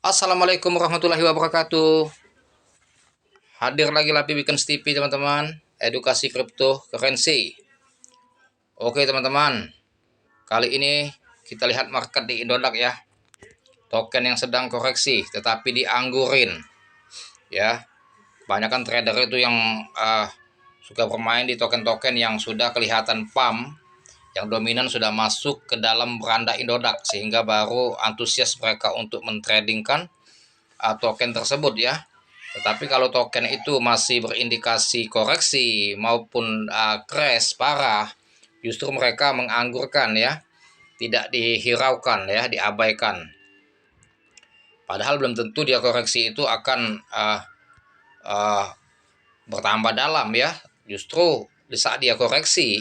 Assalamualaikum warahmatullahi wabarakatuh. Hadir lagi Lapi Weekends TV teman-teman. Edukasi kripto currency. Oke teman-teman. Kali ini kita lihat market di Indodax ya. Token yang sedang koreksi tetapi dianggurin. Ya. Kebanyakan trader itu yang suka bermain di token-token yang sudah kelihatan pump, yang dominan sudah masuk ke dalam beranda Indodax sehingga baru antusias mereka untuk mentradingkan token tersebut ya. Tetapi kalau token itu masih berindikasi koreksi maupun crash parah, justru mereka menganggurkan ya, tidak dihiraukan ya, diabaikan. Padahal belum tentu dia koreksi itu akan bertambah dalam ya. Justru di saat dia koreksi,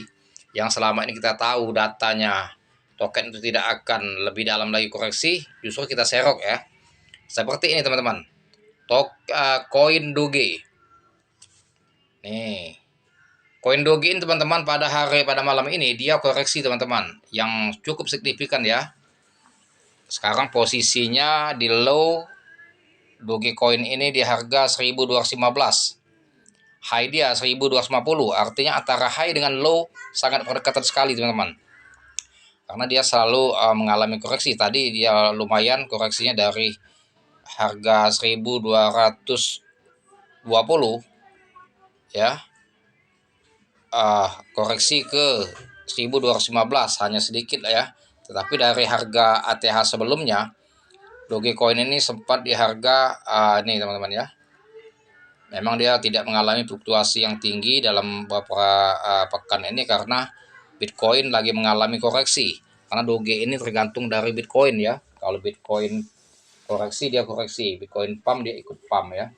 yang selama ini kita tahu datanya token itu tidak akan lebih dalam lagi koreksi, justru kita serok ya. Seperti ini teman-teman. Koin Doge. Nih, koin Doge ini teman-teman pada malam ini dia koreksi teman-teman yang cukup signifikan ya. Sekarang posisinya di low Dogecoin ini di harga 1215. High dia 1250. Artinya antara high dengan low sangat berdekatan sekali teman-teman. Karena dia selalu mengalami koreksi. Tadi dia lumayan koreksinya dari harga 1220 ya. Koreksi ke 1215 hanya sedikit lah ya. Tetapi dari harga ATH sebelumnya, Dogecoin ini sempat di harga ini teman-teman ya. Memang dia tidak mengalami fluktuasi yang tinggi dalam beberapa pekan ini karena Bitcoin lagi mengalami koreksi. Karena Doge ini tergantung dari Bitcoin ya. Kalau Bitcoin koreksi dia koreksi, Bitcoin pump dia ikut pump ya.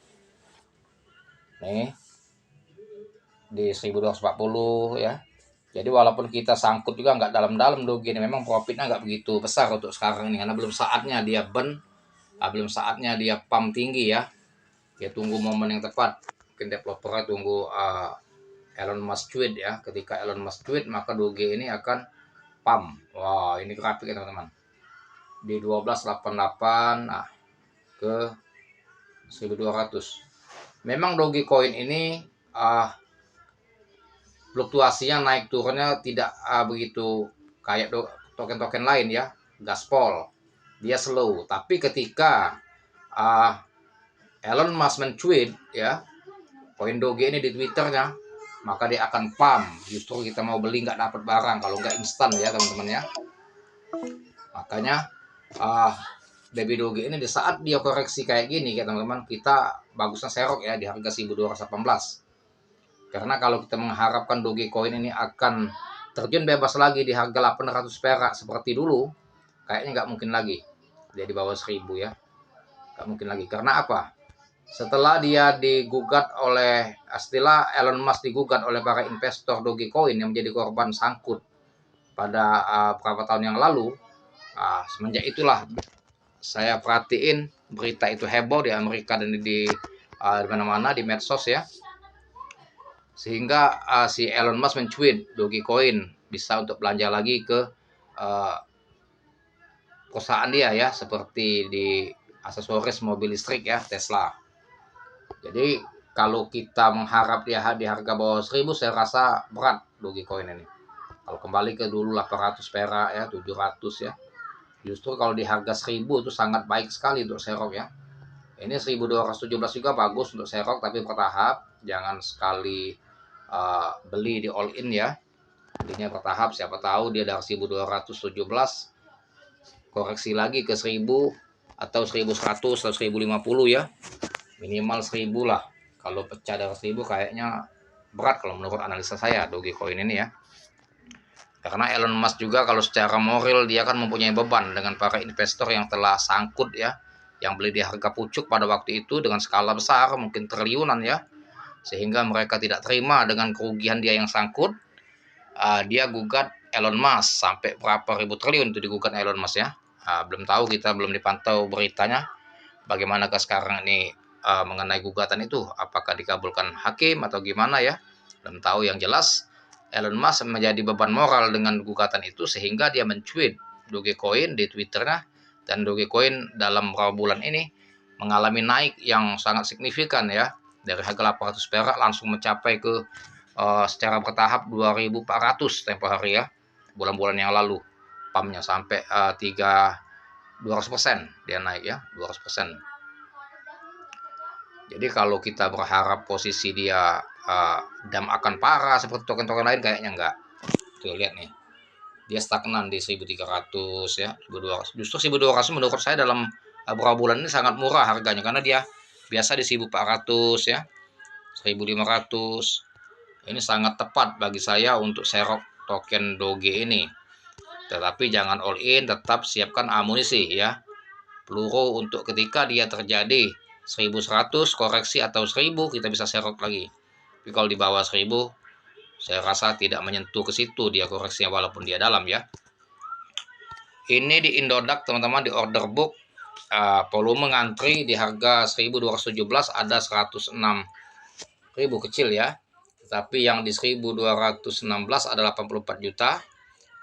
Nih di 1240 ya. Jadi walaupun kita sangkut juga nggak dalam-dalam Doge ini, memang profitnya nggak begitu besar untuk sekarang ini karena belum saatnya dia burn, belum saatnya dia pump tinggi ya. Dia tunggu momen yang tepat. Mungkin developernya tunggu Elon Musk tweet ya. Ketika Elon Musk tweet maka Doge ini akan pump. Wah, ini grafik ya teman-teman. Di 1288 ke 1200. Memang Dogecoin ini fluktuasinya naik turunnya tidak begitu kayak token-token lain ya, gaspol. Dia slow. Tapi ketika Elon Musk men-tweet ya, koin Doge ini di Twitternya, maka dia akan pump. Justru kita mau beli nggak dapat barang kalau nggak instan ya teman-teman ya. Makanya Baby Doge ini di saat dia koreksi kayak gini ya teman-teman, kita bagusnya serok ya di harga 1218. Karena kalau kita mengharapkan Dogecoin ini akan terjun bebas lagi di harga 800 perak seperti dulu, kayaknya nggak mungkin lagi. Dia di bawah 1000 ya. Nggak mungkin lagi. Karena apa? Setelah dia setelah Elon Musk digugat oleh para investor Dogecoin yang menjadi korban sangkut pada beberapa tahun yang lalu, semenjak itulah saya perhatiin berita itu heboh di Amerika dan di mana-mana di medsos ya. Sehingga si Elon Musk men-tweet Dogecoin bisa untuk belanja lagi ke perusahaan dia ya, seperti di aksesoris mobil listrik ya, Tesla. Jadi kalau kita mengharap dia di harga bawah 1000, saya rasa berat Dogecoin ini. Kalau kembali ke dulu 800 perak ya, 700 ya. Justru kalau di harga 1000 itu sangat baik sekali untuk serok ya. Ini 1217 juga bagus untuk serok, tapi bertahap, jangan sekali beli di all in ya. Belinya bertahap, siapa tahu dia dari 1217 koreksi lagi ke 1000 atau 1100 atau 1050 ya. Minimal 1000 lah. Kalau pecah dari 1000 kayaknya berat kalau menurut analisa saya Dogecoin ini ya. Karena Elon Musk juga kalau secara moral dia kan mempunyai beban dengan para investor yang telah sangkut ya, yang beli di harga pucuk pada waktu itu dengan skala besar, mungkin triliunan ya, sehingga mereka tidak terima dengan kerugian dia yang sangkut. Dia gugat Elon Musk sampai berapa ribu triliun itu digugat Elon Musk ya. Belum tahu, kita belum dipantau beritanya bagaimanakah sekarang ini mengenai gugatan itu, apakah dikabulkan hakim atau gimana ya, belum tahu. Yang jelas Elon Musk menjadi beban moral dengan gugatan itu sehingga dia men-tweet Dogecoin di Twitternya Dan Dogecoin dalam beberapa bulan ini mengalami naik yang sangat signifikan ya. Dari harga 800 perak langsung mencapai ke secara bertahap 2.400 tempo hari ya. Bulan-bulan yang lalu pumpnya sampai 200% dia naik ya, 200%. Jadi kalau kita berharap posisi dia dam akan parah seperti token-token lain, kayaknya enggak. Tuh lihat nih, dia stagnan di 1.300 ya, 1.200. Justru 1.200 menurut saya dalam beberapa bulan ini sangat murah harganya, karena dia biasa di 1.400 ya, 1.500. Ini sangat tepat bagi saya untuk serok token Doge ini. Tetapi jangan all in, tetap siapkan amunisi ya, peluru untuk ketika dia terjadi 1.100 koreksi atau 1.000 kita bisa serok lagi. Tapi kalau di bawah 1.000 saya rasa tidak menyentuh ke situ dia koreksinya walaupun dia dalam ya. Ini di Indodax teman-teman, di order book volume ngantri di harga 1.217 ada 106.000 kecil ya. Tapi yang di 1.216 ada 84 juta,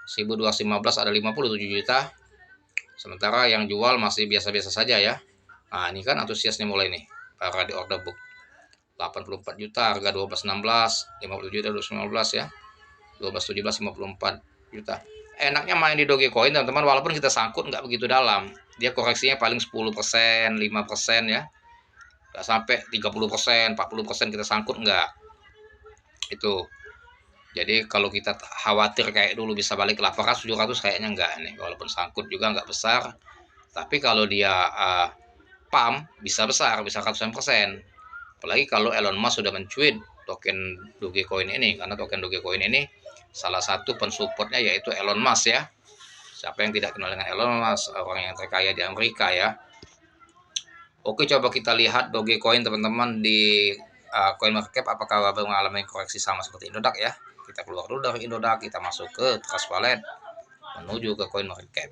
1.215 ada 57 juta. Sementara yang jual masih biasa-biasa saja ya. Nah, ini kan antusiasnya mulai nih para di order book. 84 juta harga 1216, 50 juta 219 ya. 1217 54 juta. Enaknya main di Dogecoin teman-teman, walaupun kita sangkut nggak begitu dalam. Dia koreksinya paling 10%, 5% ya. Nggak sampai 30%, 40% kita sangkut nggak. Itu. Jadi kalau kita khawatir kayak dulu bisa balik ke 800, 700 kayaknya enggak nih. Walaupun sangkut juga enggak besar. Tapi kalau dia pump bisa besar, bisa ratusan persen. Apalagi kalau Elon Musk sudah mencuit token Dogecoin ini. Karena token Dogecoin ini salah satu pensupportnya yaitu Elon Musk ya. Siapa yang tidak kenal dengan Elon Musk, orang yang terkaya di Amerika ya. Oke, coba kita lihat Dogecoin teman-teman di CoinMarketCap apakah mengalami koreksi sama seperti Indodax ya. Kita keluar dulu dari Indodax, kita masuk ke Trust Wallet menuju ke CoinMarketCap.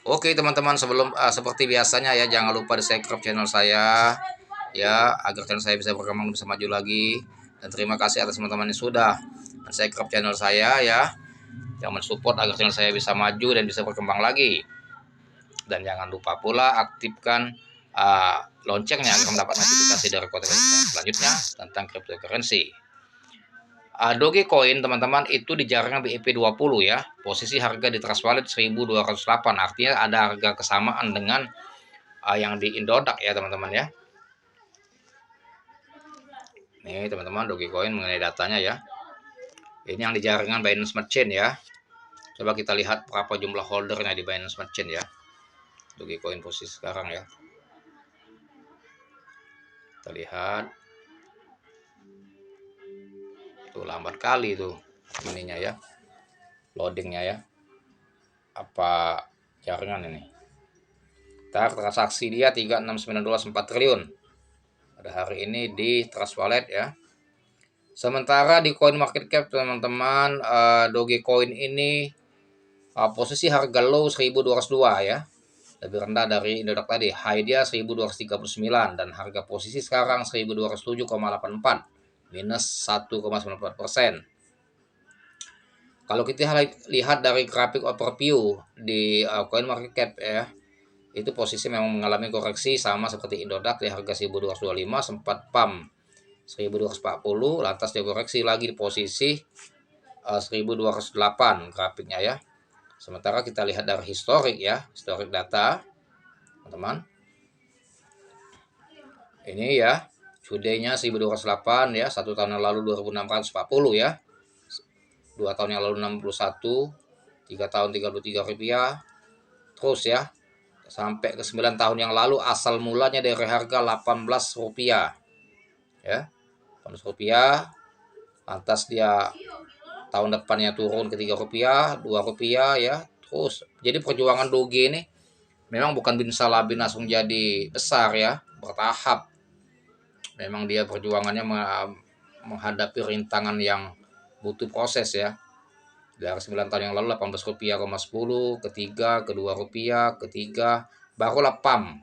Oke teman-teman, sebelum seperti biasanya ya, jangan lupa di subscribe channel saya ya, agar channel saya bisa berkembang, bisa maju lagi. Dan terima kasih atas teman-teman yang sudah subscribe channel saya ya, yang mensupport agar channel saya bisa maju dan bisa berkembang lagi. Dan jangan lupa pula aktifkan loncengnya agar mendapat notifikasi dari konten selanjutnya tentang cryptocurrency. Dogecoin teman-teman itu di jaringan BIP20 ya. Posisi harga di Trust Wallet 1.208. Artinya ada harga kesamaan dengan yang di Indodax ya teman-teman ya. Nih teman-teman, Dogecoin mengenai datanya ya. Ini yang di jaringan Binance Smart Chain ya. Coba kita lihat berapa jumlah holdernya di Binance Smart Chain ya. Dogecoin posisi sekarang ya. Kita lihat. Tuh lambat kali tuh ininya ya, loadingnya ya. Apa jaringan ini? Transaksi dia 369,4 triliun pada hari ini di Trust Wallet ya. Sementara di CoinMarketCap teman-teman, Dogecoin ini posisi harga low 1.202 ya. Lebih rendah dari Indodax tadi. High dia 1.239 dan harga posisi sekarang 1.207,84. Minus 1,94%. Kalau kita lihat dari grafik overview di CoinMarketCap ya, itu posisi memang mengalami koreksi sama seperti Indodax di harga 1.225, sempat pump 1.240, lantas dia koreksi lagi di posisi 1.208 grafiknya ya. Sementara kita lihat dari historik ya, historik data teman-teman. Ini ya, today-nya 1.208 ya, 1 tahun yang lalu 2.640 ya, 2 tahun yang lalu 61, 3 tahun 33 rupiah, terus ya, sampai ke 9 tahun yang lalu asal mulanya dari harga 18 rupiah ya, 18 rupiah, lantas dia tahun depannya turun ke 3 rupiah, 2 rupiah ya, terus. Jadi perjuangan Doge ini memang bukan bin salabin langsung jadi besar ya, bertahap. Memang dia perjuangannya menghadapi rintangan yang butuh proses ya. Dari 9 tahun yang lalu 18 rupiah, 10, ketiga, ke 2 rupiah, ketiga, barulah pump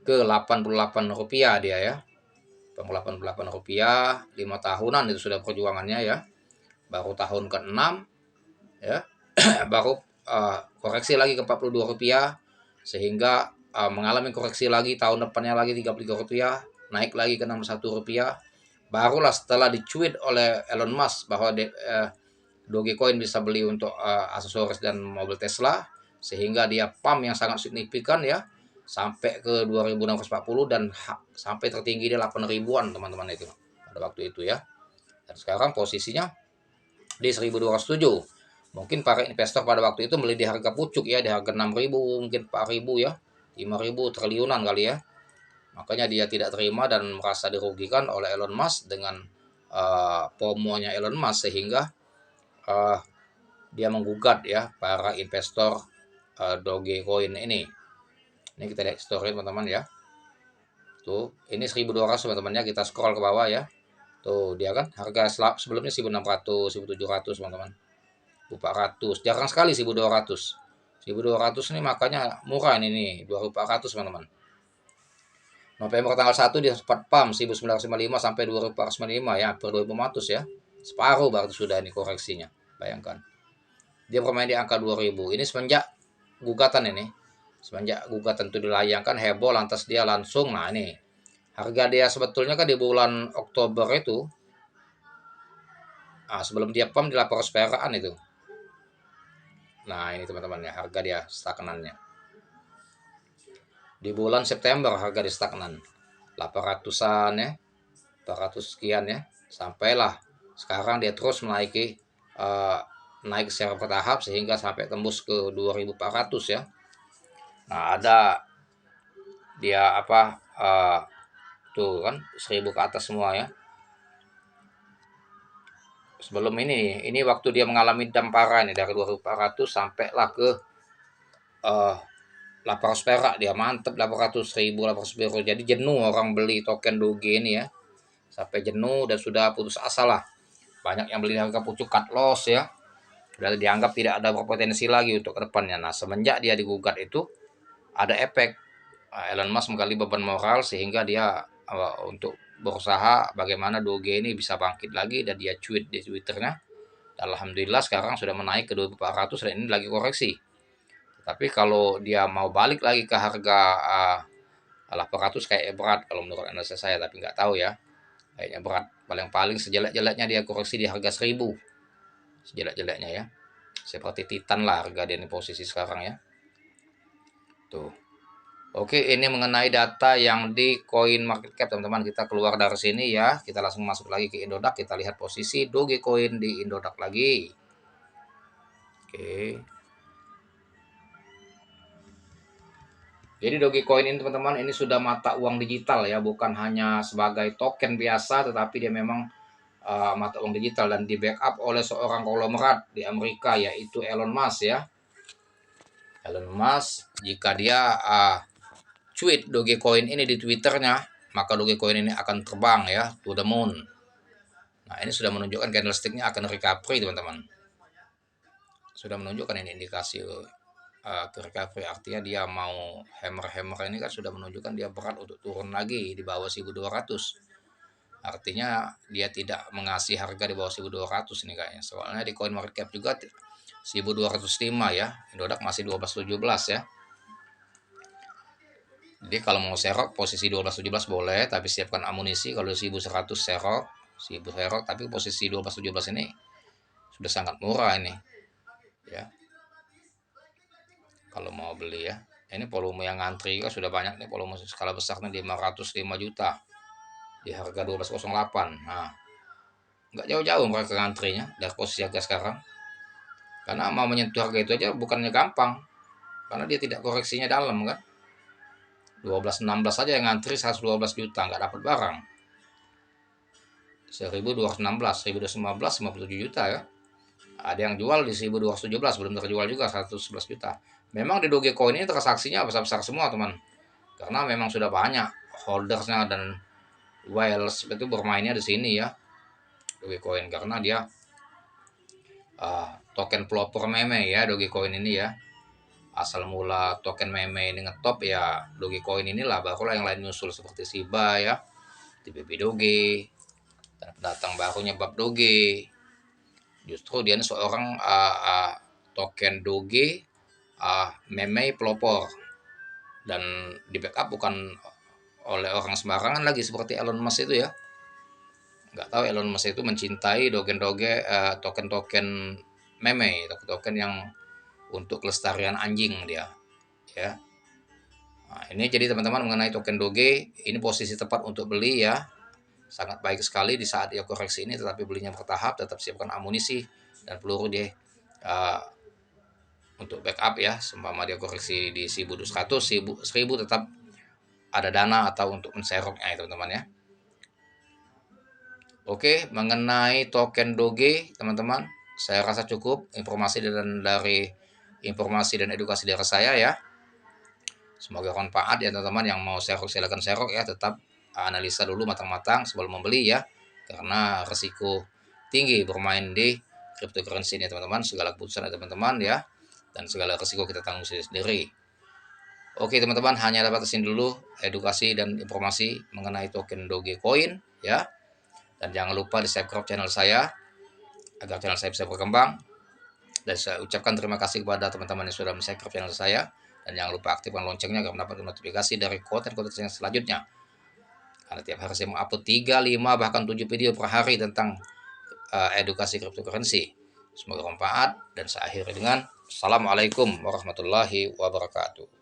ke 88 rupiah dia ya. 88 rupiah, 5 tahunan itu sudah perjuangannya ya. Baru tahun ke-6 ya, baru koreksi lagi ke Rp42, sehingga mengalami koreksi lagi tahun depannya lagi Rp33, naik lagi ke Rp61. Barulah setelah dicuit oleh Elon Musk bahwa Dogecoin bisa beli untuk aksesoris dan mobil Tesla, sehingga dia pump yang sangat signifikan ya, sampai ke 2.640 dan sampai tertinggi di 8 ribuan teman-teman itu pada waktu itu ya. Dan sekarang posisinya di 1.207. Mungkin para investor pada waktu itu beli di harga pucuk ya, di harga 6.000, mungkin 4.000 ya, 5.000 triliunan kali ya. Makanya dia tidak terima dan merasa dirugikan oleh Elon Musk dengan FOMO-nya Elon Musk, sehingga dia menggugat ya para investor Dogecoin ini. Ini kita lihat story teman-teman ya. Tuh, ini 1.200 teman-teman ya, kita scroll ke bawah ya. Tuh, dia kan harga sebelumnya 1.600, 1.700 teman-teman. 400, jarang sekali 1.200. 1.200 ini makanya murah ini nih, 2.400 teman-teman. November tanggal 1 dia sempat pump 1.955 sampai 2.455 ya, per 2.500 ya. Separuh berarti sudah ini koreksinya. Bayangkan. Dia bermain di angka 2.000. Ini semenjak gugatan ini. Semenjak gugatan itu dilayangkan, heboh, lantas dia langsung, nah ini harga dia sebetulnya kan di bulan Oktober itu, sebelum dia pump di 800 peraan itu. Nah ini teman-teman ya, harga dia stagnannya. Di bulan September harga di stagnan 800-an ya, 400 sekian ya, sampailah sekarang dia terus menaiki, naik secara bertahap sehingga sampai tembus ke 2.400 ya. Nah ada dia tuh kan 1.000 ke atas semua ya. Sebelum ini waktu dia mengalami damparan dari 2.400 sampailah ke 800 perak, dia mantep 800.000, 800 jadi jenuh orang beli token Doge ini ya, sampai jenuh dan sudah putus asa lah. Banyak yang beli harga pucuk, cut loss ya, sudah dianggap tidak ada berpotensi lagi untuk kedepannya. Nah semenjak dia digugat itu ada efek Elon Musk menggali beban moral, sehingga dia untuk berusaha bagaimana Doge ini bisa bangkit lagi, dan dia tweet di Twitternya. Alhamdulillah sekarang sudah menaik ke 2.400 dan ini lagi koreksi. Tapi kalau dia mau balik lagi ke harga 800 kayak berat kalau menurut analisa saya, tapi nggak tahu ya. Kayaknya berat. Paling-paling sejelek-jeleknya dia koreksi di harga 1.000. Sejelek-jeleknya ya. Seperti Titan lah harga dia di posisi sekarang ya. Tuh. Oke, ini mengenai data yang di Coin Market Cap teman-teman. Kita keluar dari sini ya. Kita langsung masuk lagi ke Indodax. Kita lihat posisi Dogecoin di Indodax lagi. Oke. Jadi Dogecoin ini teman-teman, ini sudah mata uang digital ya, bukan hanya sebagai token biasa, tetapi dia memang mata uang digital dan di backup oleh seorang konglomerat di Amerika, yaitu Elon Musk ya. Elon Musk, jika dia tweet Dogecoin ini di Twitternya, maka Dogecoin ini akan terbang ya to the moon. Nah ini sudah menunjukkan candlesticknya akan recovery teman-teman. Sudah menunjukkan ini indikasi ke recovery, artinya dia mau hammer ini kan sudah menunjukkan dia berat untuk turun lagi di bawah 1.200. Artinya dia tidak mengasih harga di bawah 1.200 ini kayaknya. Soalnya di Coin Market Cap juga 1.205 ya. Indodax masih 12.17 ya. Jadi kalau mau serok posisi 12.17 boleh, tapi siapkan amunisi. Kalau 1.100 serok, 1.000 serok, tapi posisi 12.17 ini sudah sangat murah ini ya. Kalau mau beli ya, ini volume yang ngantri kan sudah banyak nih, volume skala besar nih 505 juta di harga 12.08. Nah nggak jauh-jauh mereka ngantrinya dari posisi harga sekarang, karena mau menyentuh harga itu aja bukannya gampang, karena dia tidak koreksinya dalam kan. 12.16 saja yang ngantri 112 juta nggak dapat barang. 1.216, 1.215, 57 juta ya. Ada yang jual di 1.217 belum terjual juga 111 juta. Memang di Dogecoin ini transaksinya besar-besar semua teman, karena memang sudah banyak holdersnya dan whales itu bermainnya di sini ya Dogecoin, karena dia token pelopor meme ya Dogecoin ini ya. Asal mula token meme ini ngetop ya Dogecoin inilah, barulah yang lain nyusul seperti Shiba ya, TPP Doge, dan pendatang barunya Bab Doge. Justru dia ini seorang token Doge, meme pelopor, dan di backup bukan oleh orang sembarangan lagi seperti Elon Musk itu ya. Nggak tahu Elon Musk itu mencintai token-token meme, token-token yang untuk kelestarian anjing dia, ya. Nah, ini jadi teman-teman mengenai token Doge, ini posisi tepat untuk beli ya. Sangat baik sekali di saat dia koreksi ini, tetapi belinya bertahap, tetap siapkan amunisi dan peluru dia untuk backup ya. Seumpama dia koreksi di 1200, 1000 tetap ada dana atau untuk menseroknya ya teman-teman ya. Oke, mengenai token Doge teman-teman, saya rasa cukup informasi dan edukasi dari saya ya. Semoga bermanfaat ya teman-teman. Yang mau serok silakan serok ya, tetap analisa dulu matang-matang sebelum membeli ya, karena resiko tinggi bermain di cryptocurrency ini teman-teman. Segala keputusan ada teman-teman ya, dan segala resiko kita tanggung sendiri. Oke teman-teman, hanya dapat asin dulu edukasi dan informasi mengenai token Dogecoin ya. Dan jangan lupa di subscribe channel saya agar channel saya bisa berkembang. Dan saya ucapkan terima kasih kepada teman-teman yang sudah subscribe channel saya. Dan jangan lupa aktifkan loncengnya agar mendapatkan notifikasi dari konten-konten yang selanjutnya. Karena tiap hari saya mengupload 3, 5, bahkan 7 video per hari tentang edukasi cryptocurrency. Semoga bermanfaat dan saya akhiri dengan Assalamualaikum warahmatullahi wabarakatuh.